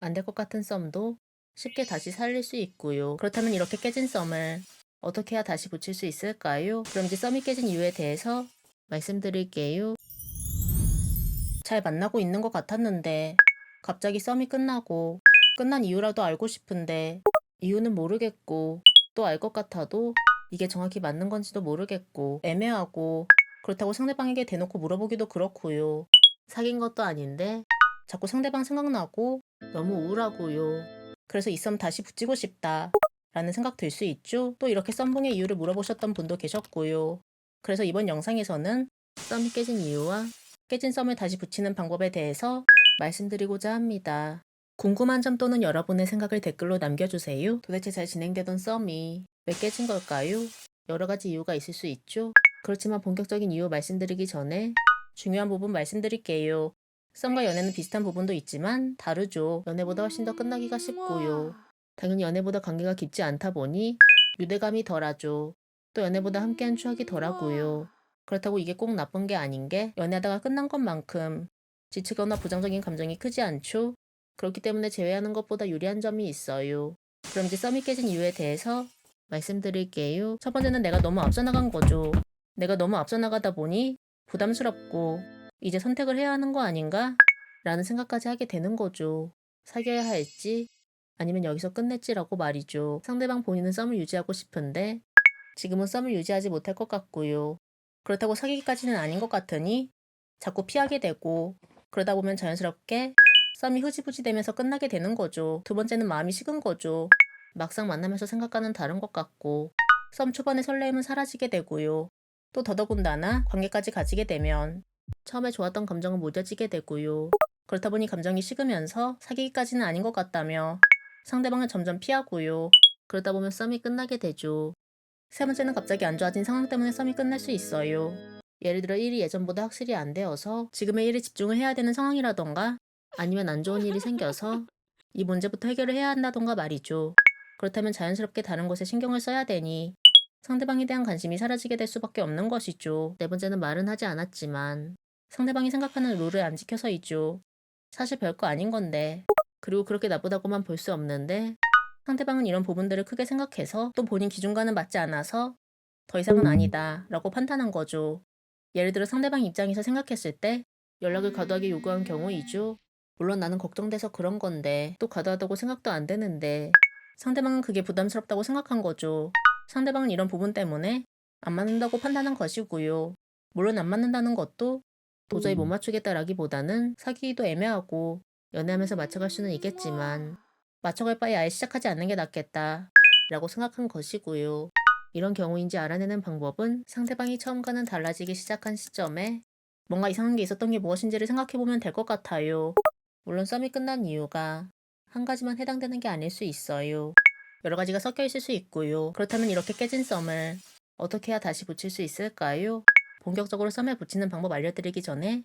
안 될 것 같은 썸도 쉽게 다시 살릴 수 있고요. 그렇다면 이렇게 깨진 썸을 어떻게 해야 다시 붙일 수 있을까요? 그럼 이제 썸이 깨진 이유에 대해서 말씀드릴게요. 잘 만나고 있는 것 같았는데 갑자기 썸이 끝나고 끝난 이유라도 알고 싶은데 이유는 모르겠고 또 알 것 같아도 이게 정확히 맞는 건지도 모르겠고 애매하고 그렇다고 상대방에게 대놓고 물어보기도 그렇고요. 사귄 것도 아닌데 자꾸 상대방 생각나고 너무 우울하고요. 그래서 이 썸 다시 붙이고 싶다 라는 생각 들 수 있죠? 또 이렇게 썸붕의 이유를 물어보셨던 분도 계셨고요. 그래서 이번 영상에서는 썸이 깨진 이유와 깨진 썸을 다시 붙이는 방법에 대해서 말씀드리고자 합니다. 궁금한 점 또는 여러분의 생각을 댓글로 남겨주세요. 도대체 잘 진행되던 썸이 왜 깨진 걸까요? 여러 가지 이유가 있을 수 있죠? 그렇지만 본격적인 이유 말씀드리기 전에 중요한 부분 말씀드릴게요. 썸과 연애는 비슷한 부분도 있지만 다르죠. 연애보다 훨씬 더 끝나기가 쉽고요. 당연히 연애보다 관계가 깊지 않다 보니 유대감이 덜하죠. 또 연애보다 함께한 추억이 덜하고요. 그렇다고 이게 꼭 나쁜 게 아닌 게 연애하다가 끝난 것만큼 지치거나 부정적인 감정이 크지 않죠? 그렇기 때문에 제외하는 것보다 유리한 점이 있어요. 그럼 이제 썸이 깨진 이유에 대해서 말씀드릴게요. 첫 번째는 내가 너무 앞서 나간 거죠. 내가 너무 앞서 나가다 보니 부담스럽고 이제 선택을 해야 하는 거 아닌가? 라는 생각까지 하게 되는 거죠. 사귀어야 할지 아니면 여기서 끝냈지라고 말이죠. 상대방 본인은 썸을 유지하고 싶은데 지금은 썸을 유지하지 못할 것 같고요. 그렇다고 사귀기까지는 아닌 것 같으니 자꾸 피하게 되고 그러다 보면 자연스럽게 썸이 흐지부지 되면서 끝나게 되는 거죠. 두 번째는 마음이 식은 거죠. 막상 만나면서 생각과는 다른 것 같고 썸 초반의 설렘은 사라지게 되고요. 또 더더군다나 관계까지 가지게 되면 처음에 좋았던 감정은 무뎌지게 되고요. 그렇다 보니 감정이 식으면서 사귀기까지는 아닌 것 같다며 상대방을 점점 피하고요. 그러다 보면 썸이 끝나게 되죠. 세 번째는 갑자기 안 좋아진 상황 때문에 썸이 끝날 수 있어요. 예를 들어 일이 예전보다 확실히 안 되어서 지금의 일에 집중을 해야 되는 상황이라던가 아니면 안 좋은 일이 생겨서 이 문제부터 해결을 해야 한다던가 말이죠. 그렇다면 자연스럽게 다른 곳에 신경을 써야 되니 상대방에 대한 관심이 사라지게 될 수밖에 없는 것이죠. 네 번째는 말은 하지 않았지만 상대방이 생각하는 룰을 안 지켜서이죠. 사실 별거 아닌 건데 그리고 그렇게 나쁘다고만 볼 수 없는데 상대방은 이런 부분들을 크게 생각해서 또 본인 기준과는 맞지 않아서 더 이상은 아니다 라고 판단한 거죠. 예를 들어 상대방 입장에서 생각했을 때 연락을 과도하게 요구한 경우이죠. 물론 나는 걱정돼서 그런 건데 또 과도하다고 생각도 안 되는데 상대방은 그게 부담스럽다고 생각한 거죠. 상대방은 이런 부분 때문에 안 맞는다고 판단한 것이고요. 물론 안 맞는다는 것도 도저히 못 맞추겠다라기보다는 사귀기도 애매하고 연애하면서 맞춰갈 수는 있겠지만 맞춰갈 바에 아예 시작하지 않는 게 낫겠다 라고 생각한 것이고요. 이런 경우인지 알아내는 방법은 상대방이 처음과는 달라지기 시작한 시점에 뭔가 이상한 게 있었던 게 무엇인지를 생각해보면 될 것 같아요. 물론 썸이 끝난 이유가 한 가지만 해당되는 게 아닐 수 있어요. 여러 가지가 섞여 있을 수 있고요. 그렇다면 이렇게 깨진 썸을 어떻게 해야 다시 붙일 수 있을까요? 본격적으로 썸에 붙이는 방법 알려드리기 전에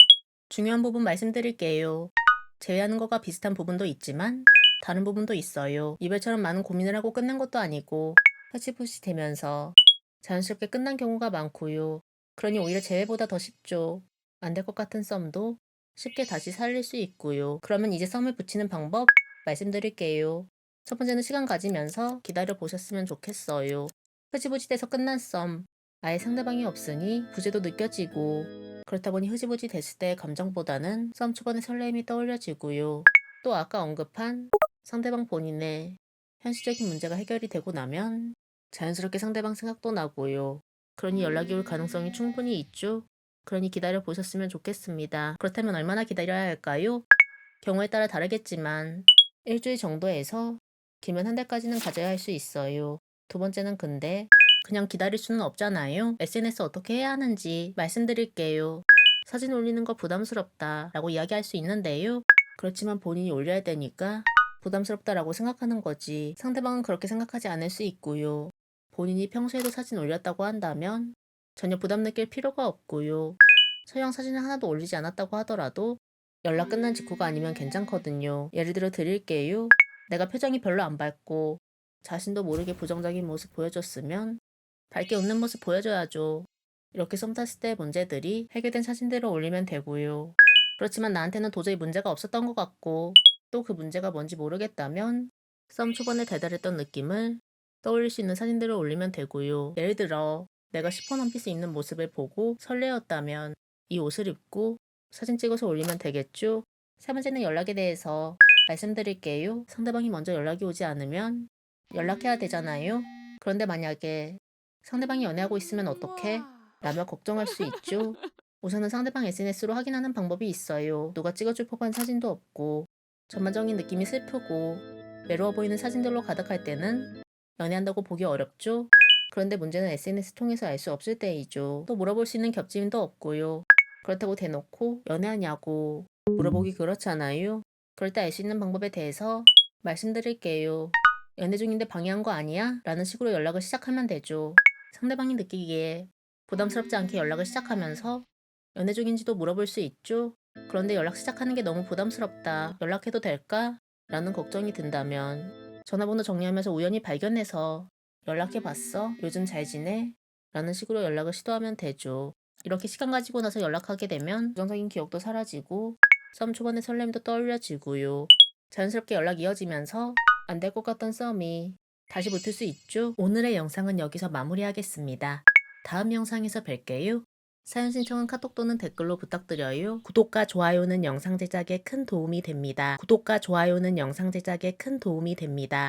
중요한 부분 말씀드릴게요. 제외하는 것과 비슷한 부분도 있지만 다른 부분도 있어요. 이별처럼 많은 고민을 하고 끝낸 것도 아니고 흐지부지 되면서 자연스럽게 끝난 경우가 많고요. 그러니 오히려 제외보다 더 쉽죠. 안 될 것 같은 썸도 쉽게 다시 살릴 수 있고요. 그러면 이제 썸을 붙이는 방법 말씀드릴게요. 첫 번째는 시간 가지면서 기다려 보셨으면 좋겠어요. 흐지부지 돼서 끝난 썸. 아예 상대방이 없으니 부재도 느껴지고 그렇다 보니 흐지부지 됐을 때의 감정보다는 썸 초반의 설렘이 떠올려지고요. 또 아까 언급한 상대방 본인의 현실적인 문제가 해결이 되고 나면 자연스럽게 상대방 생각도 나고요. 그러니 연락이 올 가능성이 충분히 있죠. 그러니 기다려 보셨으면 좋겠습니다. 그렇다면 얼마나 기다려야 할까요? 경우에 따라 다르겠지만 일주일 정도에서 길면 한 달까지는 가져야 할 수 있어요. 두 번째는 근데 그냥 기다릴 수는 없잖아요. SNS 어떻게 해야 하는지 말씀드릴게요. 사진 올리는 거 부담스럽다 라고 이야기할 수 있는데요. 그렇지만 본인이 올려야 되니까 부담스럽다라고 생각하는 거지. 상대방은 그렇게 생각하지 않을 수 있고요. 본인이 평소에도 사진 올렸다고 한다면 전혀 부담 느낄 필요가 없고요. 서양 사진을 하나도 올리지 않았다고 하더라도 연락 끝난 직후가 아니면 괜찮거든요. 예를 들어 드릴게요. 내가 표정이 별로 안 밝고 자신도 모르게 부정적인 모습 보여줬으면 밝게 웃는 모습 보여줘야죠. 이렇게 썸 탔을 때 문제들이 해결된 사진들을 올리면 되고요. 그렇지만 나한테는 도저히 문제가 없었던 것 같고 또 그 문제가 뭔지 모르겠다면 썸 초반에 달달했던 느낌을 떠올릴 수 있는 사진들을 올리면 되고요. 예를 들어 내가 시폰 원피스 입는 모습을 보고 설레었다면 이 옷을 입고 사진 찍어서 올리면 되겠죠? 세 번째는 연락에 대해서 말씀드릴게요. 상대방이 먼저 연락이 오지 않으면 연락해야 되잖아요. 그런데 만약에 상대방이 연애하고 있으면 어떡해? 라며 걱정할 수 있죠. 우선은 상대방 SNS로 확인하는 방법이 있어요. 누가 찍어줄 법한 사진도 없고 전반적인 느낌이 슬프고 외로워 보이는 사진들로 가득할 때는 연애한다고 보기 어렵죠. 그런데 문제는 SNS 통해서 알 수 없을 때이죠. 또 물어볼 수 있는 겹침도 없고요. 그렇다고 대놓고 연애하냐고 물어보기 그렇잖아요. 그럴 때 알 수 있는 방법에 대해서 말씀드릴게요. 연애 중인데 방해한 거 아니야? 라는 식으로 연락을 시작하면 되죠. 상대방이 느끼기에 부담스럽지 않게 연락을 시작하면서 연애 중인지도 물어볼 수 있죠. 그런데 연락 시작하는 게 너무 부담스럽다. 연락해도 될까? 라는 걱정이 든다면 전화번호 정리하면서 우연히 발견해서 연락해봤어? 요즘 잘 지내? 라는 식으로 연락을 시도하면 되죠. 이렇게 시간 가지고 나서 연락하게 되면 부정적인 기억도 사라지고 썸 초반의 설렘도 떠올려지고요. 자연스럽게 연락이 이어지면서 안 될 것 같던 썸이 다시 붙을 수 있죠. 오늘의 영상은 여기서 마무리하겠습니다. 다음 영상에서 뵐게요. 사연 신청은 카톡 또는 댓글로 부탁드려요. 구독과 좋아요는 영상 제작에 큰 도움이 됩니다. 구독과 좋아요는 영상 제작에 큰 도움이 됩니다.